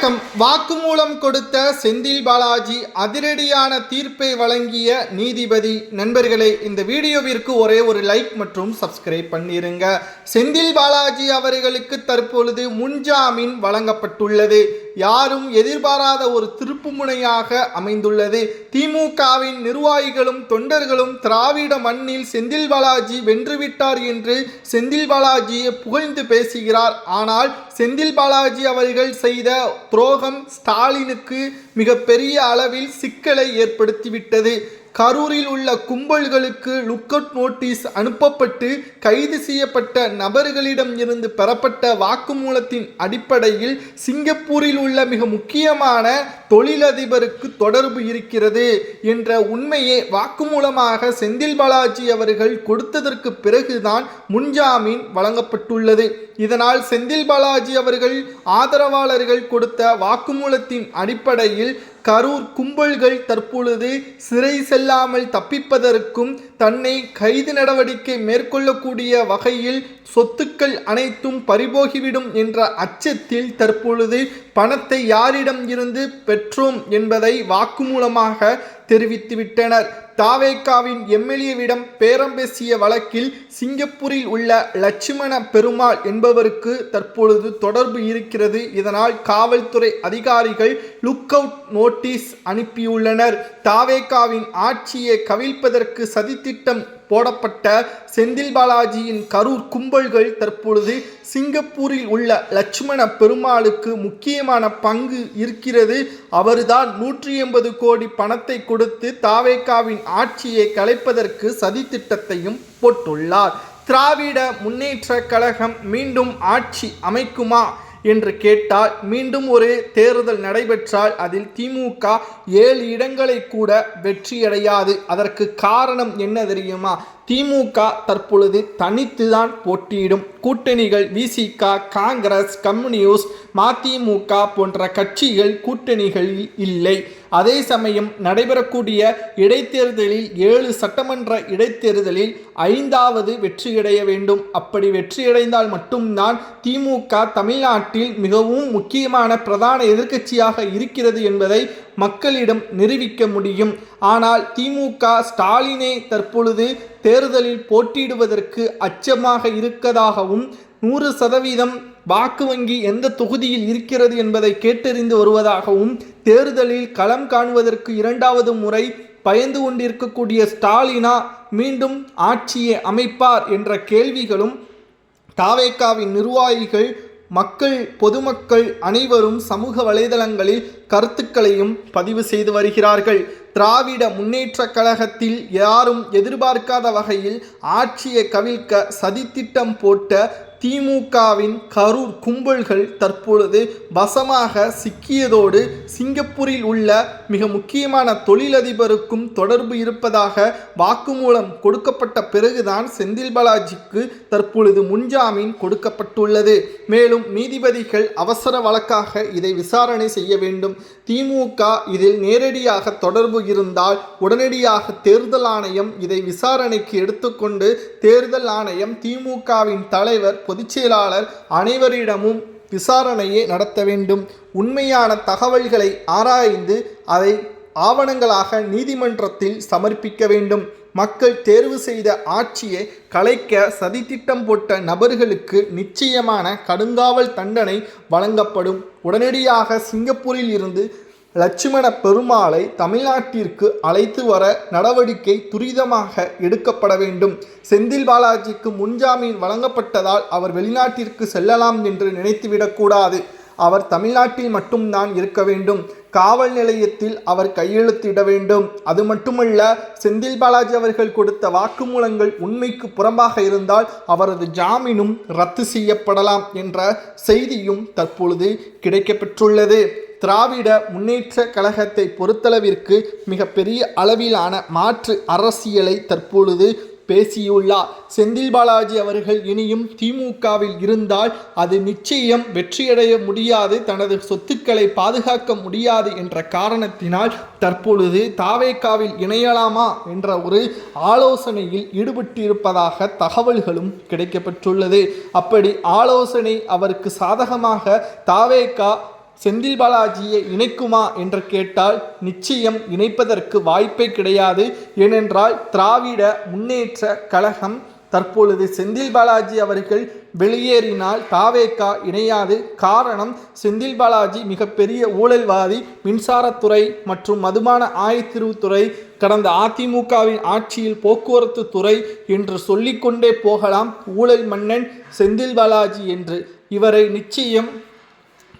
வணக்கம். வாக்குமூலம் கொடுத்த செந்தில் பாலாஜி அதிரடியான தீர்ப்பை வழங்கிய நீதிபதி. நண்பர்களே, இந்த வீடியோவிற்கு ஒரே ஒரு லைக் மற்றும் சப்ஸ்கிரைப் பண்ணிருங்க. செந்தில் பாலாஜி அவர்களுக்கு தற்பொழுது முன்ஜாமீன் வழங்கப்பட்டுள்ளது. யாரும் எதிர்பாராத ஒரு திருப்புமுனையாக அமைந்துள்ளது. திமுகவின் நிர்வாகிகளும் தொண்டர்களும் திராவிட மண்ணில் செந்தில் பாலாஜி வென்றுவிட்டார் என்று செந்தில் பாலாஜியை புகழ்ந்து பேசுகிறார். ஆனால் செந்தில் பாலாஜி அவர்கள் செய்த துரோகம் ஸ்டாலினுக்கு மிகப்பெரிய அளவில் சிக்கலை ஏற்படுத்திவிட்டது. கரூரில் உள்ள கும்பல்களுக்கு லுக் அவுட் நோட்டீஸ் அனுப்பப்பட்டு கைது செய்யப்பட்ட நபர்களிடம் இருந்து பெறப்பட்ட வாக்குமூலத்தின் அடிப்படையில் சிங்கப்பூரில் உள்ள மிக முக்கியமான தொழிலதிபருக்கு தொடர்பு இருக்கிறது என்ற உண்மையை வாக்குமூலமாக செந்தில் பாலாஜி அவர்கள் கொடுத்ததற்கு பிறகுதான் முன்ஜாமீன் வழங்கப்பட்டுள்ளது. இதனால் செந்தில் பாலாஜி அவர்கள் ஆதரவாளர்கள் கொடுத்த வாக்குமூலத்தின் அடிப்படையில் கரூர் கும்பல்கள் தற்பொழுது சிறை செல்லாமல் தப்பிப்பதற்கும் தன்னை கைது நடவடிக்கை மேற்கொள்ளக்கூடிய வகையில் சொத்துக்கள் அனைத்தும் பறிபோகிவிடும் என்ற அச்சத்தில் தற்பொழுது பணத்தை யாரிடம் இருந்து பெற்றோம் என்பதை வாக்குமூலமாக தெரிவித்துவிட்டனர். தாவேகாவின் எம்எல்ஏவிடம் பேரம் பேசிய வழக்கில் சிங்கப்பூரில் உள்ள லட்சுமண பெருமாள் என்பவருக்கு தற்பொழுது தொடர்பு இருக்கிறது. இதனால் காவல்துறை அதிகாரிகள் லுக் அவுட் நோட்டீஸ் அனுப்பியுள்ளனர். தாவேகாவின் ஆட்சியை கவிழ்ப்பதற்கு சதித்திட்டம் போடப்பட்ட செந்தில் பாலாஜியின் கரூர் கும்பல்கள் தற்பொழுது சிங்கப்பூரில் உள்ள லட்சுமண பெருமாளுக்கு முக்கியமான பங்கு இருக்கிறது. அவர்தான் 180 கோடி பணத்தை கொடுத்து தாவேகாவின் ஆட்சியை கலைப்பதற்கு சதித்திட்டத்தையும் போட்டுள்ளார். திராவிட முன்னேற்ற கழகம் மீண்டும் ஆட்சி அமைக்குமா என்று கேட்டால், மீண்டும் ஒரு தேர்தல் நடைபெற்றால் அதில் திமுக 7 இடங்களை கூட வெற்றியடையாது. அதற்கு காரணம் என்ன தெரியுமா? திமுக தற்பொழுது தனித்துதான் போட்டியிடும். கூட்டணிகள் விசிக, காங்கிரஸ், கம்யூனிஸ்ட், மதிமுக போன்ற கட்சிகள் கூட்டணிகளில் இல்லை. அதே சமயம் நடைபெறக்கூடிய இடைத்தேர்தலில் 7 சட்டமன்ற இடைத்தேர்தலில் 5வது வெற்றியடைய வேண்டும். அப்படி வெற்றியடைந்தால் மட்டும்தான் திமுக தமிழ்நாட்டில் மிகவும் முக்கியமான பிரதான எதிர்க்கட்சியாக இருக்கிறது என்பதை மக்களிடம் நிரூபிக்க முடியும். ஆனால் திமுக ஸ்டாலினை தற்பொழுது தேர்தலில் போட்டியிடுவதற்கு அச்சமாக இருக்கதாகவும் 100% வாக்கு வங்கி எந்த தொகுதியில் இருக்கிறது என்பதை கேட்டறிந்து வருவதாகவும் தேர்தலில் களம் காணுவதற்கு 2வது முறை பயந்து கொண்டிருக்கக்கூடிய ஸ்டாலினா மீண்டும் ஆட்சியை அமைப்பார் என்ற கேள்விகளும் தாவேகாவின் நிர்வாகிகள், மக்கள், பொதுமக்கள் அனைவரும் சமூக வலைதளங்களில் கருத்துக்களையும் பதிவு செய்து வருகிறார்கள். திராவிட முன்னேற்ற கழகத்தில் யாரும் எதிர்பார்க்காத வகையில் ஆட்சியை கவிழ்க்க சதித்திட்டம் போட்ட திமுகவின் கரூர் கும்பல்கள் தற்பொழுது வசமாக சிக்கியதோடு சிங்கப்பூரில் உள்ள மிக முக்கியமான தொழிலதிபருக்கும் தொடர்பு இருப்பதாக வாக்குமூலம் கொடுக்கப்பட்ட பிறகுதான் செந்தில் பாலாஜிக்கு தற்பொழுது முன்ஜாமீன் கொடுக்கப்பட்டுள்ளது. மேலும் நீதிபதிகள் அவசர வழக்காக இதை விசாரணை செய்ய வேண்டும். திமுக இதில் நேரடியாக தொடர்பு இருந்தால் உடனடியாக தேர்தல் ஆணையம் இதை விசாரணைக்கு எடுத்துக்கொண்டு தேர்தல் ஆணையம் திமுகவின் தலைவர், பொதுச் செயலாளர் அனைவரிடமும் விசாரணையை நடத்த வேண்டும். உண்மையான தகவல்களை ஆராய்ந்து அதை ஆவணங்களாக நீதிமன்றத்தில் சமர்ப்பிக்க வேண்டும். மக்கள் தேர்வு செய்த ஆட்சியை கலைக்க சதித்திட்டம் போட்ட நபர்களுக்கு நிச்சயமான கடுங்காவல் தண்டனை வழங்கப்படும். உடனடியாக சிங்கப்பூரில் இருந்து லட்சுமண பெருமாளை தமிழ்நாட்டிற்கு அழைத்து வர நடவடிக்கை துரிதமாக எடுக்கப்பட வேண்டும். செந்தில் பாலாஜிக்கு முன்ஜாமீன் வழங்கப்பட்டதால் அவர் வெளிநாட்டிற்கு செல்லலாம் என்று நினைத்துவிடக்கூடாது. அவர் தமிழ்நாட்டில் மட்டும்தான் இருக்க வேண்டும். காவல் நிலையத்தில் அவர் கையெழுத்திட வேண்டும். அது மட்டுமல்ல, செந்தில் பாலாஜி அவர்கள் கொடுத்த வாக்குமூலங்கள் உண்மைக்கு புறம்பாக இருந்தால் அவரது ஜாமீனும் ரத்து செய்யப்படலாம் என்ற செய்தியும் தற்பொழுது கிடைக்கப்பெற்றுள்ளது. திராவிட முன்னேற்ற கழகத்தை பொறுத்தளவிற்கு மிகப்பெரிய அளவிலான மாற்று அரசியலை தற்பொழுது பேசியுள்ளார். செந்தில் பாலாஜி அவர்கள் இனியும் திமுகவில் இருந்தால் அது நிச்சயம் வெற்றியடைய முடியாது, தனது சொத்துக்களை பாதுகாக்க முடியாது என்ற காரணத்தினால் தற்பொழுது தாவேகாவில் இணையலாமா என்ற ஒரு ஆலோசனையில் ஈடுபட்டிருப்பதாக தகவல்களும் கிடைக்கப்பெற்றுள்ளது. அப்படி ஆலோசனை அவருக்கு சாதகமாக தாவேகா செந்தில் பாலாஜியை இணைக்குமா என்று கேட்டால் நிச்சயம் இணைப்பதற்கு வாய்ப்பே கிடையாது. ஏனென்றால் திராவிட முன்னேற்ற கழகம் தற்பொழுது செந்தில் பாலாஜி அவர்கள் வெளியேறினால் தாவேகா இணையாது. காரணம், செந்தில் பாலாஜி மிகப்பெரிய ஊழல்வாதி. மின்சாரத்துறை மற்றும் மதுபான ஆயத்தீர்வுத்துறை, கடந்த அதிமுகவின் ஆட்சியில் போக்குவரத்து துறை என்று சொல்லிக்கொண்டே போகலாம். ஊழல் மன்னன் செந்தில் பாலாஜி என்று. இவரை நிச்சயம்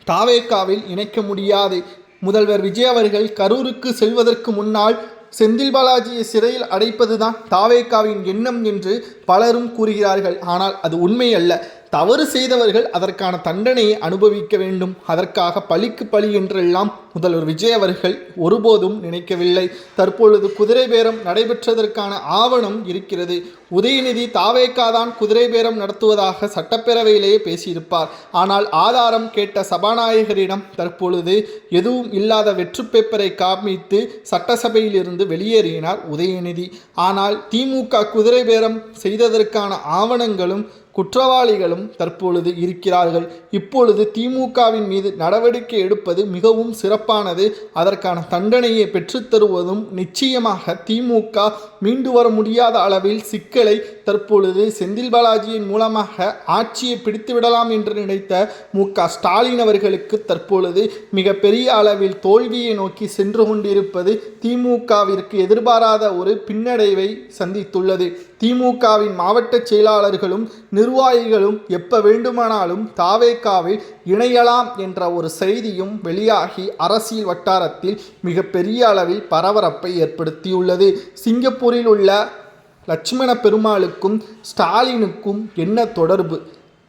தாவேகாவில் இணைக்க முடியாது. முதல்வர் விஜய் அவர்கள் கரூருக்கு செல்வதற்கு முன்னால் செந்தில் பாலாஜியை சிறையில் அடைப்பதுதான் தாவேகாவின் எண்ணம் என்று பலரும் கூறுகிறார்கள். ஆனால் அது உண்மை அல்ல. தவறு செய்தவர்கள் அதற்கான தண்டனையை அனுபவிக்க வேண்டும். அதற்காக பழிக்கு பழி என்றெல்லாம் முதல்வர் விஜய் அவர்கள் ஒருபோதும் நினைக்கவில்லை. தற்பொழுது குதிரை பேரம் நடைபெற்றதற்கான ஆவணம் இருக்கிறது. உதயநிதி தாவேகா தான் குதிரை பேரம் நடத்துவதாக சட்டப்பேரவையிலேயே பேசியிருப்பார். ஆனால் ஆதாரம் கேட்ட சபாநாயகரிடம் தற்பொழுது எதுவும் இல்லாத வெற்று பேப்பரை காமித்து சட்டசபையில் இருந்து வெளியேறினார் உதயநிதி. ஆனால் திமுக குதிரை பேரம் செய்ததற்கான ஆவணங்களும் குற்றவாளிகளும் தற்பொழுது இருக்கிறார்கள். இப்பொழுது திமுகவின் மீது நடவடிக்கை எடுப்பது மிகவும் சிறப்பானது. அதற்கான தண்டனையை பெற்றுத்தருவதும் நிச்சயமாக திமுக மீண்டு வர முடியாத அளவில் சிக்கலை தற்பொழுது செந்தில் பாலாஜியின் மூலமாக ஆட்சியை பிடித்துவிடலாம் என்று நினைத்த மு.க.ஸ்டாலின் அவர்களுக்கு தற்பொழுது மிகப்பெரிய அளவில் தோல்வியை நோக்கி சென்று கொண்டிருப்பது திமுகவிற்கு எதிர்பாராத ஒரு பின்னடைவை சந்தித்துள்ளது. திமுகவின் மாவட்ட செயலாளர்களும் நிர்வாகிகளும் எப்ப வேண்டுமானாலும் தாவேகாவில் இணையலாம் என்ற ஒரு செய்தியும் வெளியாகி அரசியல் வட்டாரத்தில் மிகப்பெரிய அளவில் பரபரப்பை ஏற்படுத்தியுள்ளது. சிங்கப்பூரில் உள்ள லட்சுமண பெருமாளுக்கும் ஸ்டாலினுக்கும் என்ன தொடர்பு?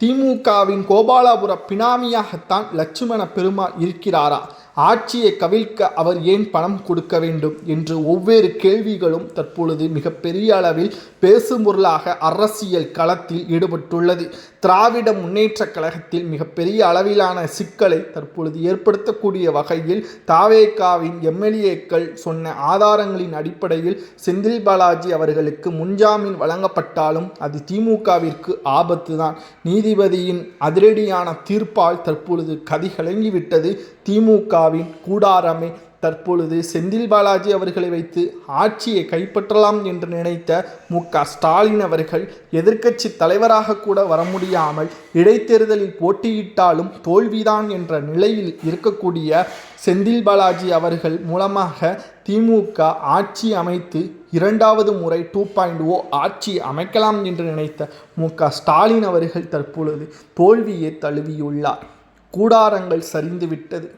திமுகவின் கோபாலபுர பினாமியாகத்தான் லட்சுமண பெருமாள் இருக்கிறாரா? ஆட்சியை கவிழ்க்க அவர் ஏன் பணம் கொடுக்க வேண்டும் என்று ஒவ்வொரு கேள்விகளும் தற்பொழுது மிகப்பெரிய அளவில் பேசும் பொருளாக அரசியல் களத்தில் ஈடுபட்டுள்ளது. திராவிட முன்னேற்ற கழகத்தில் மிகப்பெரிய அளவிலான சிக்கலை தற்பொழுது ஏற்படுத்தக்கூடிய வகையில் தாவேகாவின் எம்எல்ஏக்கள் சொன்ன ஆதாரங்களின் அடிப்படையில் செந்தில் பாலாஜி அவர்களுக்கு முன்ஜாமீன் வழங்கப்பட்டாலும் அது திமுகவிற்கு ஆபத்து தான். நீதிபதியின் அதிரடியான தீர்ப்பால் தற்பொழுது கதிகலங்கிவிட்டது. திமுகவின் கூடாரமே தற்பொழுது செந்தில் பாலாஜி அவர்களை வைத்து ஆட்சியை கைப்பற்றலாம் என்று நினைத்த மு.க.ஸ்டாலின் அவர்கள் எதிர்க்கட்சி தலைவராக கூட வர முடியாமல் இடைத்தேர்தலில் போட்டியிட்டாலும் தோல்விதான் என்ற நிலையில் இருக்கக்கூடிய செந்தில் பாலாஜி அவர்கள் மூலமாக திமுக ஆட்சி அமைத்து இரண்டாவது முறை 2.0 ஆட்சி அமைக்கலாம் என்று நினைத்த மு.க.ஸ்டாலின் அவர்கள் தற்பொழுது தோல்வியை தழுவியுள்ளார். கூடாரங்கள் சரிந்துவிட்டது.